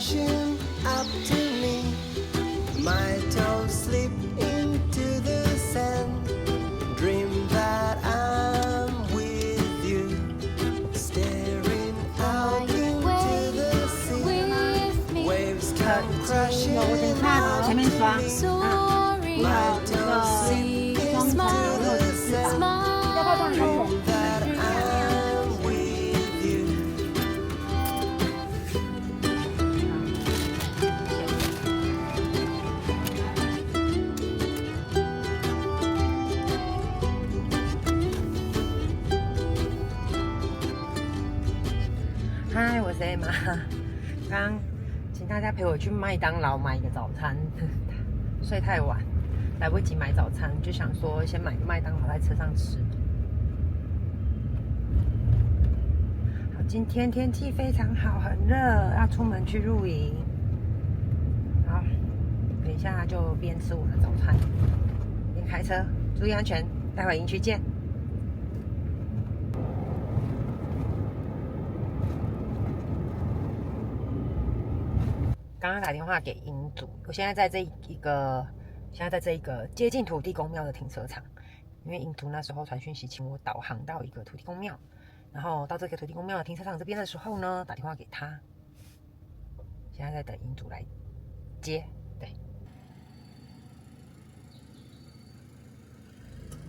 crashing up to me. My toes slip into the sand. Dream that I'm with you, staring out into the sea. Waves come crashing up to me. My toes slip into the sand. Dream that I'm with you. 嗨，我是 Emma。刚请大家陪我去麦当劳买一个早餐，睡太晚，来不及买早餐，就想说先买个麦当劳在车上吃。好，今天天气非常好，很热，要出门去露营。好，等一下就边吃我的早餐，边开车，注意安全，待会营区见。刚刚打电话给营主，我现在在这一个接近土地公庙的停车场，因为营主那时候传讯息请我导航到一个土地公庙，然后到这个土地公庙的停车场这边的时候呢，打电话给他，现在在等营主来接，对，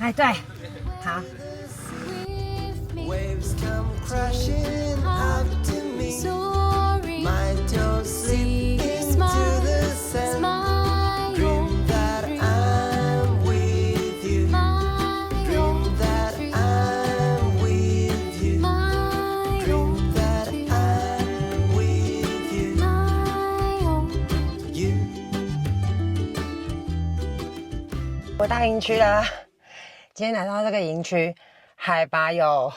哎对，好。Waves come crashing up to me. My toes slip into the sand. Dream that I'm with you. Dream that I'm with you. Dream that I'm with you. You. 我到营区了，今天来到这个营区，海拔有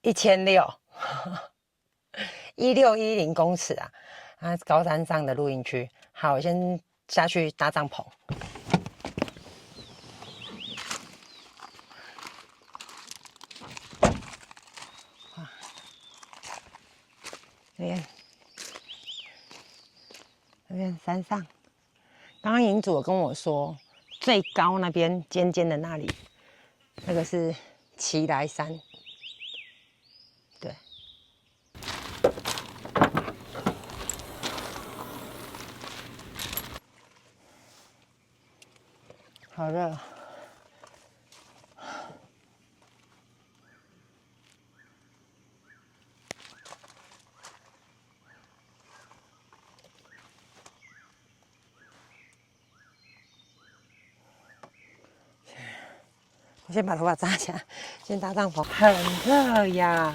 1610公尺啊，高山上的露营区。好，我先下去搭帐篷。这边山上，刚刚营主有跟我说，最高那边尖尖的那里，那个是奇来山。对。好热。我先把头发扎起来，先搭帐篷，很热呀。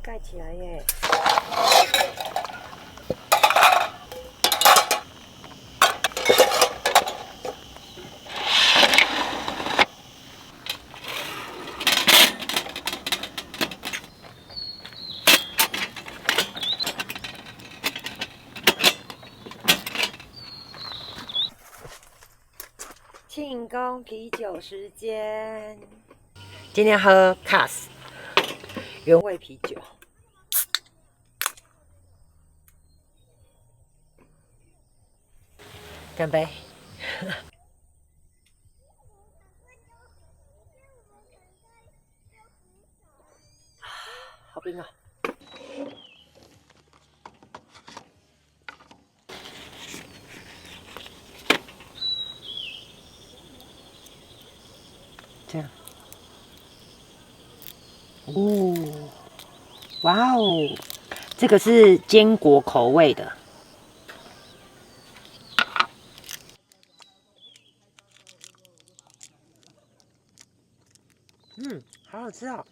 盖起来耶。庆功啤酒时间，今天喝 Cass 原味啤酒。干杯！好冰啊！这样。哦，哇哦，这个是坚果口味的。好好吃哦。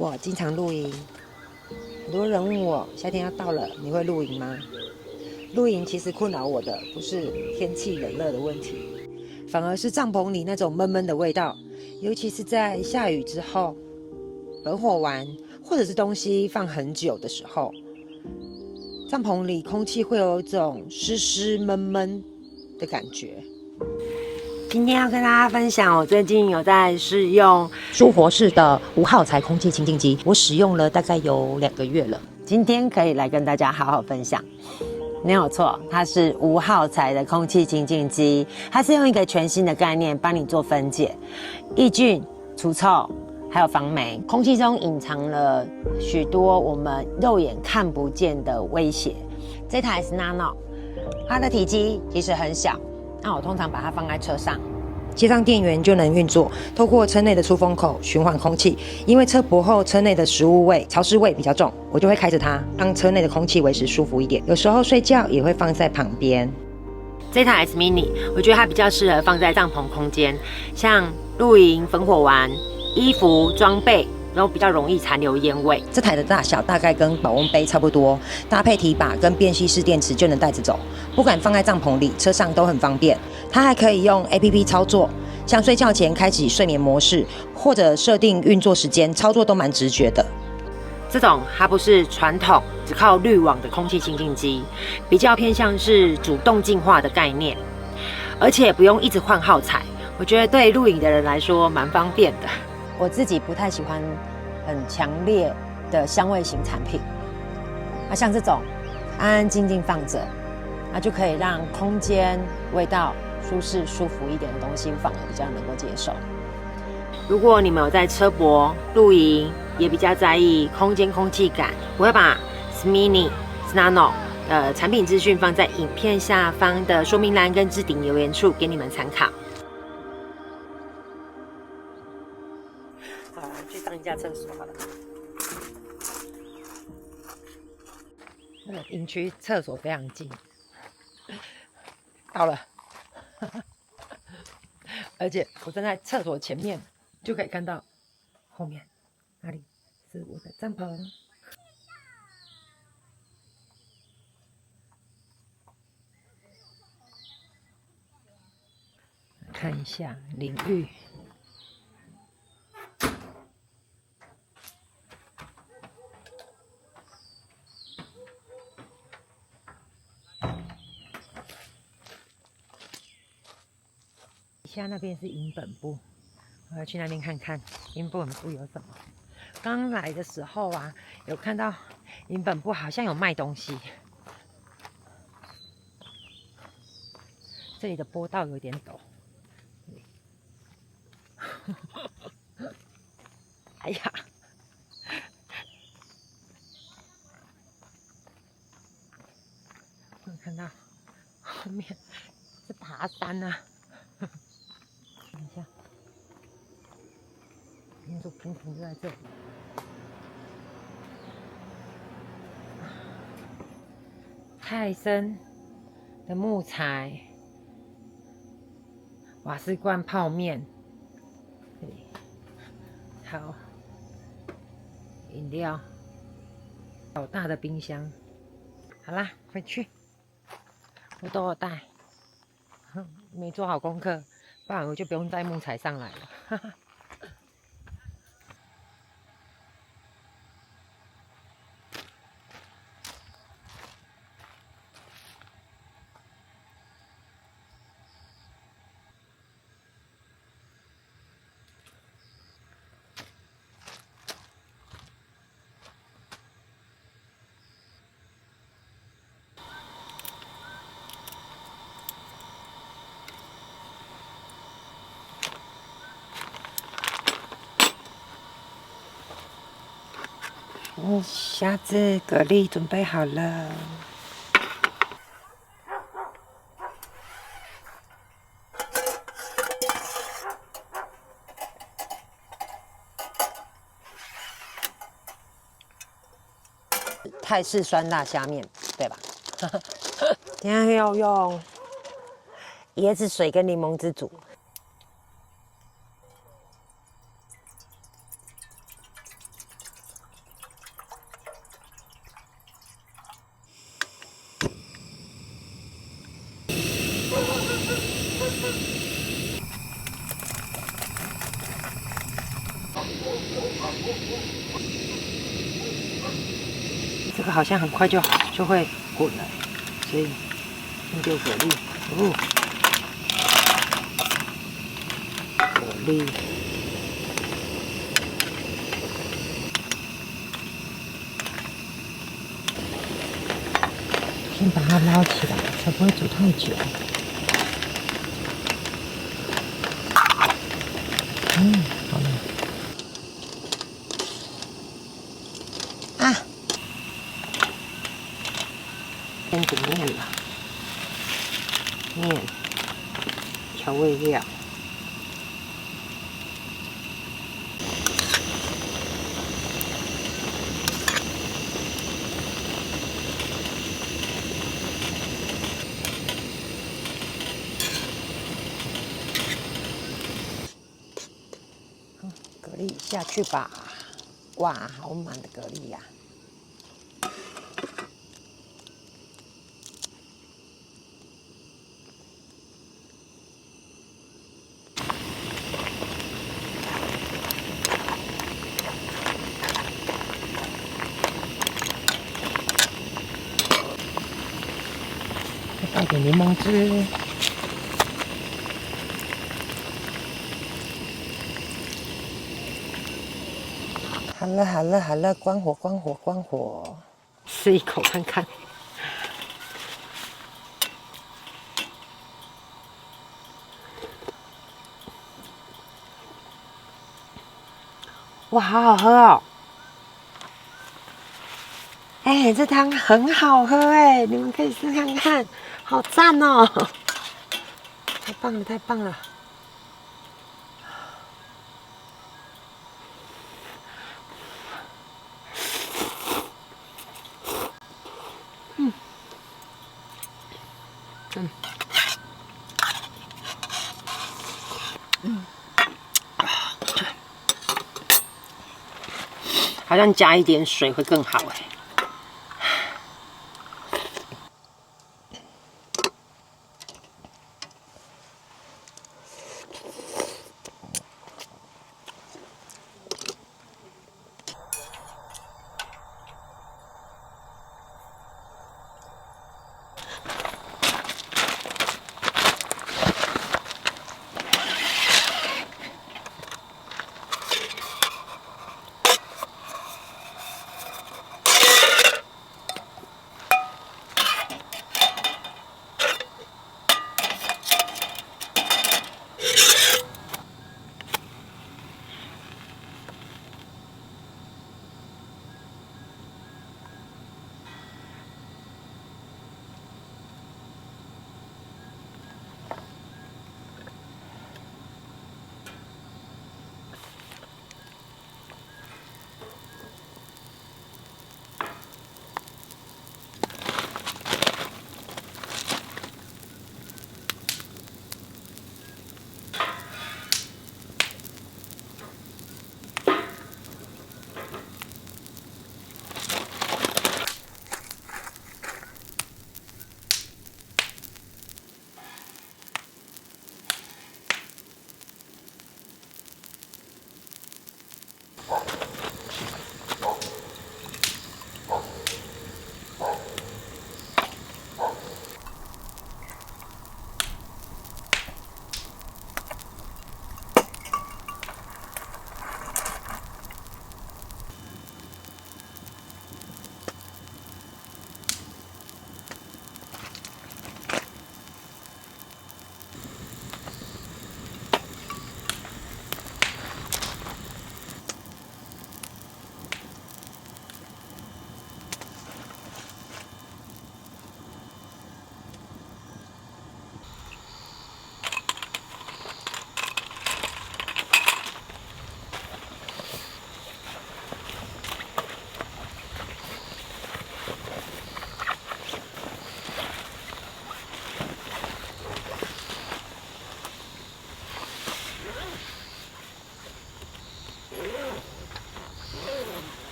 我经常露营，很多人问我夏天要到了，你会露营吗？露营其实困扰我的不是天气冷热的问题，反而是帐篷里那种闷闷的味道，尤其是在下雨之后，焚火完或者是东西放很久的时候，帐篷里空气会有一种湿湿闷闷的感觉。今天要跟大家分享，我最近有在试用舒活式的无耗材空气清净机，我使用了大概有2个月了。今天可以来跟大家好好分享。没有错，它是无耗材的空气清净机，它是用一个全新的概念帮你做分解、抑菌、除臭，还有防霉。空气中隐藏了许多我们肉眼看不见的威胁。这台是 Nano， 它的体积其实很小。那我通常把它放在车上，接上电源就能运作。透过车内的出风口循环空气，因为车泊后车内的食物味、潮湿味比较重，我就会开着它，让车内的空气维持舒服一点。有时候睡觉也会放在旁边。这台 S Mini， 我觉得它比较适合放在帐篷空间，像露营、焚火完、衣服、装备。然后比较容易残留烟味。这台的大小大概跟保温杯差不多，搭配提把跟便携式电池就能带着走，不管放在帐篷里、车上都很方便。它还可以用 APP 操作，像睡觉前开启睡眠模式，或者设定运作时间，操作都蛮直觉的。这种它不是传统只靠滤网的空气清净机，比较偏向是主动净化的概念，而且不用一直换耗材，我觉得对露营的人来说蛮方便的。我自己不太喜欢很强烈的香味型产品，像这种安安静静放着，就可以让空间味道舒适舒服一点的东西，反而比较能够接受。如果你们有在车泊露营，也比较在意空间空气感，我会把 Smini Nano 产品资讯放在影片下方的说明栏跟置顶留言处给你们参考。好，去上一下厕所好了。那个营区厕所非常近，到了，而且我站在厕所前面，就可以看到后面那里是我的帐篷。看一下淋浴。以下那边是营本部，我要去那边看看营本部有什么。刚来的时候有看到营本部好像有卖东西。这里的坡道有点陡。哎呀！安呐、等一下，民族平衡就在这里。泰森的木材，瓦斯罐泡面，这里好饮料，好大的冰箱。好啦，回去，我都有带，没做好功课，不然我就不用带木材上来了。哈哈。虾子、蛤蜊准备好了。泰式酸辣虾面，对吧？等一下要用椰子水跟柠檬汁煮。这个好像很快就会滚了，所以用丢蛤蜊。哦，蛤蜊，先把它捞起来，才不会煮太久。好了。啊，先煮面了，面，调味料。蛤蜊下去吧！哇，好满的蛤蜊呀！再倒点柠檬汁。好了好了好了，关火关火关火，吃一口看看。哇，好好喝哦！哎，这汤很好喝哎，你们可以试看看，好赞哦！太棒了太棒了！好像加一点水会更好哎。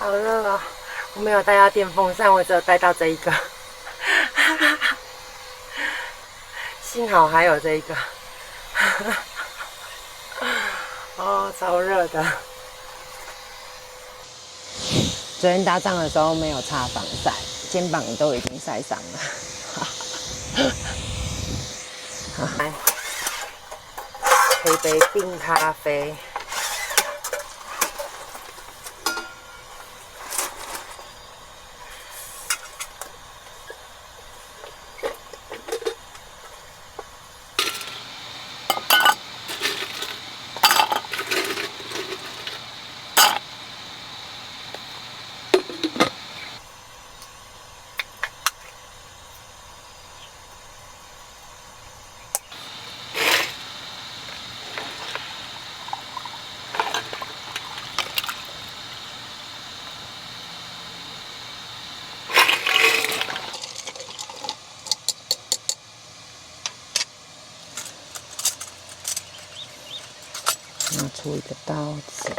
好热啊！我没有带到电风扇，我只有带到这一个。幸好还有这一个。哦，超热的。昨天搭帐的时候没有擦防晒，肩膀都已经晒伤了。来，配杯冰咖啡。拿出一个刀子，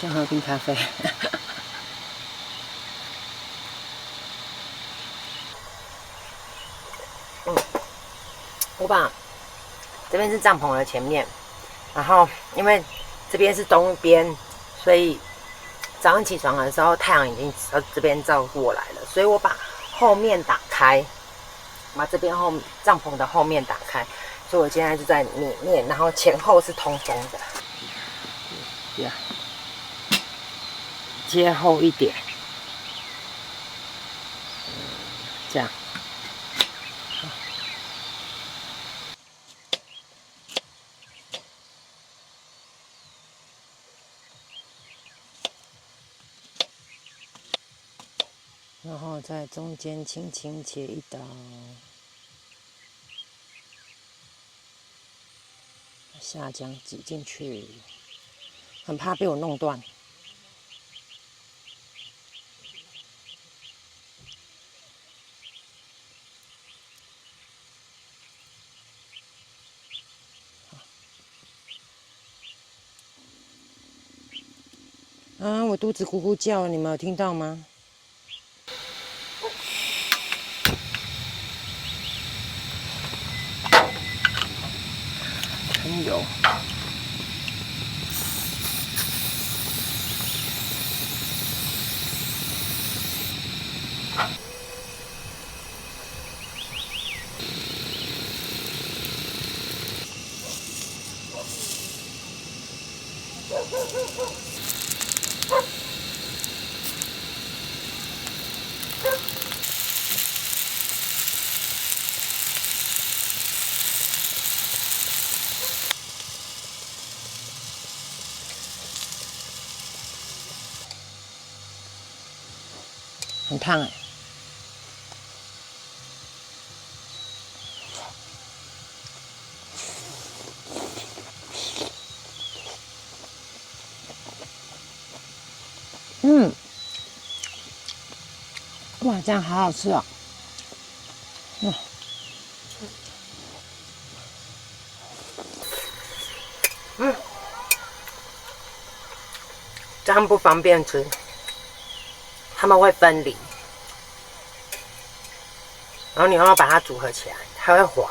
先喝冰咖啡。我把这边是帐篷的前面，然后因为这边是东边，所以早上起床的时候太阳已经这边照过来了，所以我把后面打开，把这边帐篷的后面打开。所以我现在就在里面，然后前后是通风的，接厚一点，这样。然后在中间轻轻切一刀。下浆挤进去，很怕被我弄断。啊，我肚子咕咕叫，你们有听到吗？很油。很烫哎。哇，这样好好吃哦。这样不方便吃，它们会分离，然后你要把它组合起来，它会滑。